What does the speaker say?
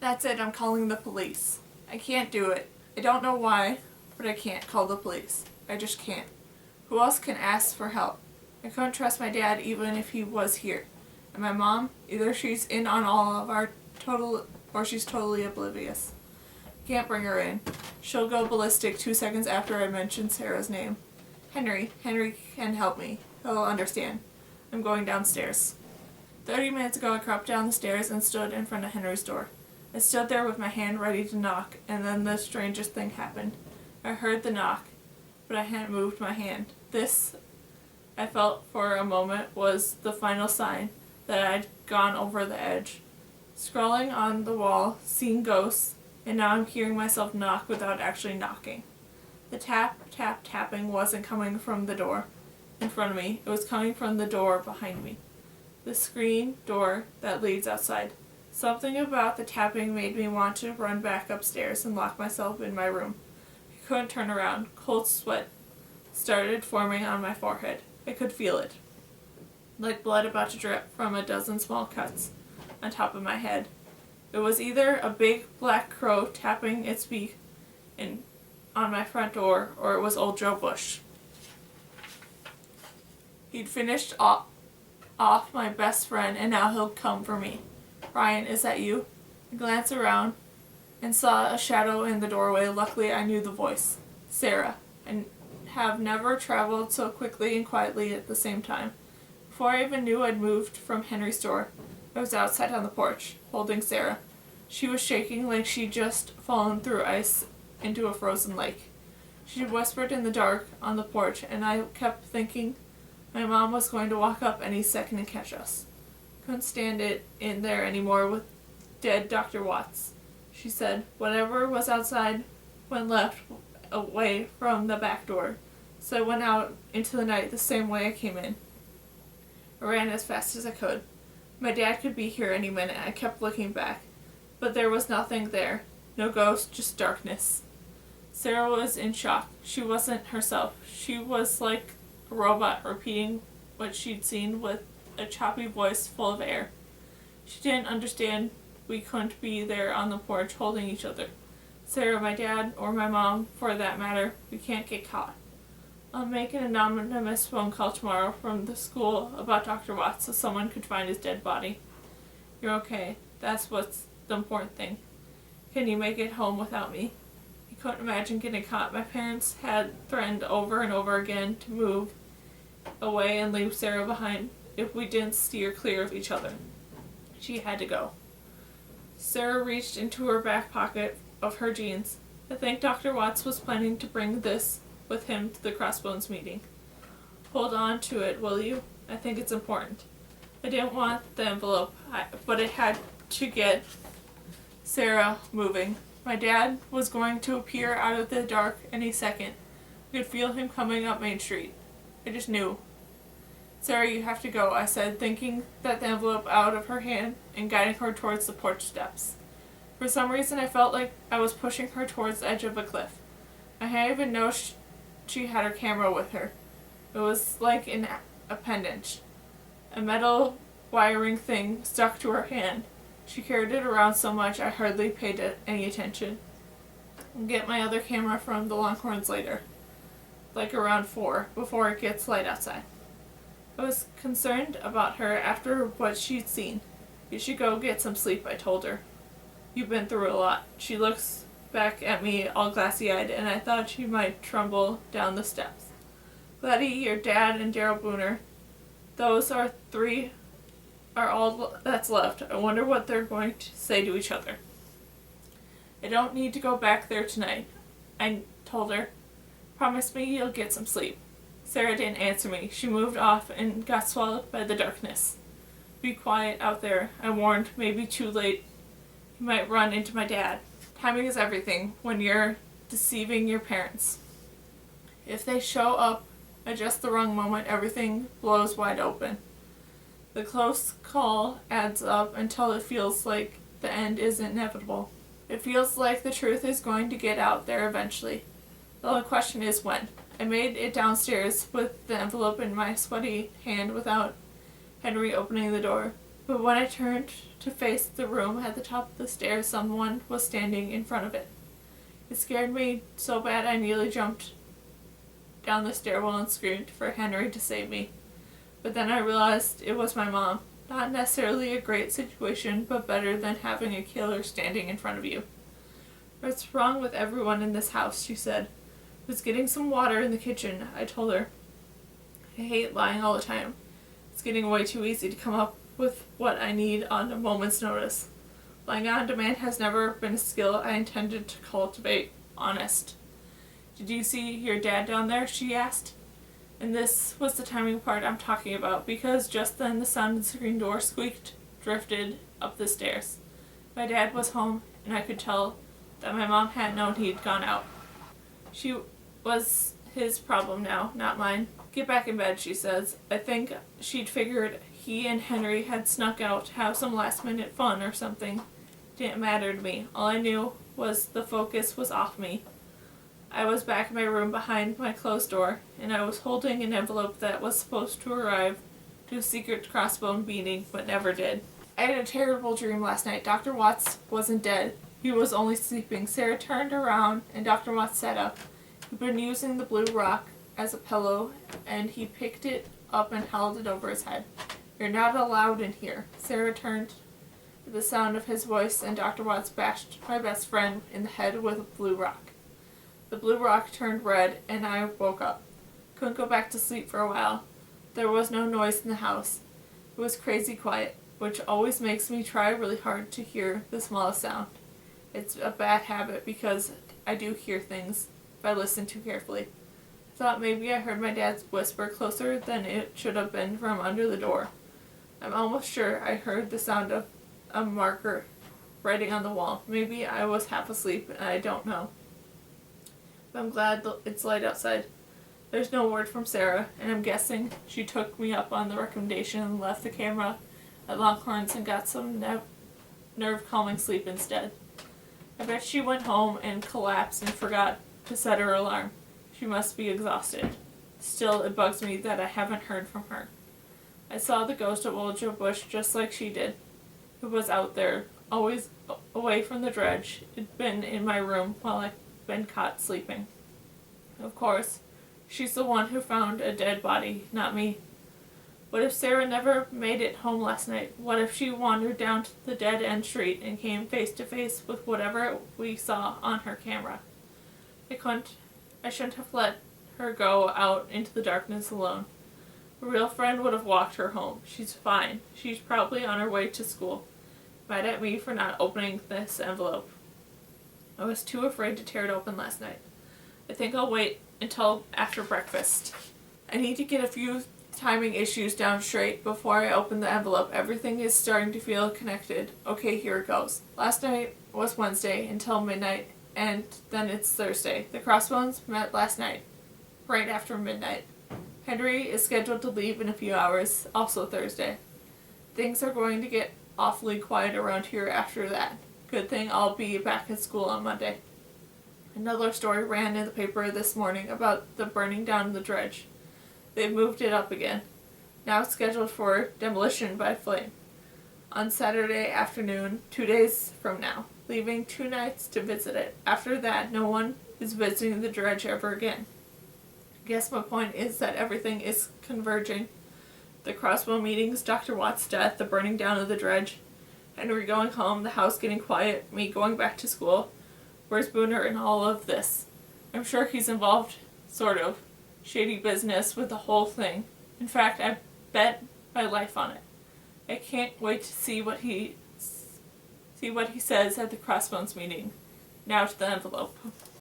That's it, I'm calling the police. I can't do it. I don't know why, but I can't call the police. I just can't. Who else can ask for help? I couldn't trust my dad even if he was here. And my mom, either she's in on all of our or she's totally oblivious. Can't bring her in. She'll go ballistic 2 seconds after I mention Sarah's name. Henry can help me. He'll understand. I'm going downstairs. 30 minutes ago I crept down the stairs and stood in front of Henry's door. I stood there with my hand ready to knock, and then the strangest thing happened. I heard the knock, but I hadn't moved my hand. This, I felt for a moment, was the final sign that I'd gone over the edge. Scrolling on the wall, seeing ghosts, and now I'm hearing myself knock without actually knocking. The tapping wasn't coming from the door in front of me. It was coming from the door behind me. The screen door that leads outside. Something about the tapping made me want to run back upstairs and lock myself in my room. I couldn't turn around. Cold sweat started forming on my forehead. I could feel it, like blood about to drip from a dozen small cuts on top of my head. It was either a big black crow tapping its beak on my front door, or it was old Joe Bush. He'd finished off my best friend, and now he'll come for me. Ryan, is that you? I glanced around and saw a shadow in the doorway. Luckily, I knew the voice. Sarah. I have never traveled so quickly and quietly at the same time. Before I even knew I'd moved from Henry's door, I was outside on the porch, holding Sarah. She was shaking like she'd just fallen through ice into a frozen lake. She whispered in the dark on the porch, and I kept thinking my mom was going to walk up any second and catch us. Couldn't stand it in there anymore with dead Dr. Watts. She said, whatever was outside when left away from the back door. So I went out into the night the same way I came in. I ran as fast as I could. My dad could be here any minute. I kept looking back, but there was nothing there. No ghost, just darkness. Sarah was in shock. She wasn't herself. She was like a robot repeating what she'd seen with a choppy voice full of air. She didn't understand we couldn't be there on the porch holding each other. Sarah, my dad, or my mom, for that matter, we can't get caught. I'll make an anonymous phone call tomorrow from the school about Dr. Watts so someone could find his dead body. You're okay. That's what's the important thing. Can you make it home without me? I couldn't imagine getting caught. My parents had threatened over and over again to move away and leave Sarah behind if we didn't steer clear of each other. She had to go. Sarah reached into her back pocket of her jeans. I think Dr. Watts was planning to bring this with him to the Crossbones meeting. Hold on to it, will you? I think it's important. I didn't want the envelope, but it had to get Sarah moving. My dad was going to appear out of the dark any second. I could feel him coming up Main Street. I just knew. Sarah, you have to go, I said, thinking that the envelope out of her hand and guiding her towards the porch steps. For some reason, I felt like I was pushing her towards the edge of a cliff. I hadn't even noticed she had her camera with her. It was like an appendage, a metal wiring thing stuck to her hand. She carried it around so much I hardly paid it any attention. I'll get my other camera from the Longhorns later, like around 4, before it gets light outside. I was concerned about her after what she'd seen. You should go get some sleep, I told her. You've been through a lot. She looks back at me all glassy-eyed, and I thought she might tumble down the steps. Gladdy, your dad, and Daryl Booner, those are 3 are all that's left. I wonder what they're going to say to each other. I don't need to go back there tonight, I told her. Promise me you'll get some sleep. Sarah didn't answer me. She moved off and got swallowed by the darkness. Be quiet out there, I warned. Maybe too late. You might run into my dad. Timing is everything when you're deceiving your parents. If they show up at just the wrong moment, everything blows wide open. The close call adds up until it feels like the end is inevitable. It feels like the truth is going to get out there eventually. The only question is when. I made it downstairs with the envelope in my sweaty hand without Henry opening the door. But when I turned to face the room at the top of the stairs, someone was standing in front of it. It scared me so bad I nearly jumped down the stairwell and screamed for Henry to save me. But then I realized it was my mom. Not necessarily a great situation, but better than having a killer standing in front of you. "What's wrong with everyone in this house?" she said. "I was getting some water in the kitchen," I told her. I hate lying all the time. It's getting way too easy to come up with what I need on a moment's notice. Lying on demand has never been a skill I intended to cultivate. Honest. "Did you see your dad down there?" she asked. And this was the timing part I'm talking about, because just then the sound of the screen door squeaked, drifted up the stairs. My dad was home, and I could tell that my mom had known he'd gone out. She was his problem now, not mine. "Get back in bed," she says. I think she'd figured he and Henry had snuck out to have some last-minute fun or something. Didn't matter to me. All I knew was the focus was off me. I was back in my room behind my closed door, and I was holding an envelope that was supposed to arrive to a secret crossbone meeting, but never did. I had a terrible dream last night. Dr. Watts wasn't dead. He was only sleeping. Sarah turned around, and Dr. Watts sat up. He'd been using the blue rock as a pillow, and he picked it up and held it over his head. "You're not allowed in here." Sarah turned to the sound of his voice, and Dr. Watts bashed my best friend in the head with a blue rock. The blue rock turned red, and I woke up. Couldn't go back to sleep for a while. There was no noise in the house. It was crazy quiet, which always makes me try really hard to hear the smallest sound. It's a bad habit because I do hear things if I listen too carefully. I thought maybe I heard my dad's whisper closer than it should have been from under the door. I'm almost sure I heard the sound of a marker writing on the wall. Maybe I was half asleep and I don't know. But I'm glad it's light outside. There's no word from Sarah, and I'm guessing she took me up on the recommendation and left the camera at Longhorns and got some nerve-calming sleep instead. I bet she went home and collapsed and forgot to set her alarm. She must be exhausted. Still, it bugs me that I haven't heard from her. I saw the ghost of old Joe Bush just like she did. It was out there, always away from the dredge. It'd been in my room while I'd been caught sleeping. Of course, she's the one who found a dead body, not me. What if Sarah never made it home last night? What if she wandered down to the dead-end street and came face to face with whatever we saw on her camera? I shouldn't have let her go out into the darkness alone. A real friend would have walked her home. She's fine. She's probably on her way to school. Mad at me for not opening this envelope. I was too afraid to tear it open last night. I think I'll wait until after breakfast. I need to get a few timing issues down straight before I open the envelope. Everything is starting to feel connected. Okay, here it goes. Last night was Wednesday until midnight, and then it's Thursday. The Crossbones met last night, right after midnight. Henry is scheduled to leave in a few hours, also Thursday. Things are going to get awfully quiet around here after that. Good thing I'll be back at school on Monday. Another story ran in the paper this morning about the burning down of the dredge. They've moved it up again. Now it's scheduled for demolition by flame. On Saturday afternoon, 2 days from now, leaving 2 nights to visit it. After that, no one is visiting the dredge ever again. I guess my point is that everything is converging. The Crossbow meetings, Dr. Watt's death, the burning down of the dredge, Henry going home, the house getting quiet, me going back to school. Where's Booner in all of this? I'm sure he's involved, sort of, shady business with the whole thing. In fact, I bet my life on it. I can't wait to see what he says at the Crossbones meeting. Now to the envelope.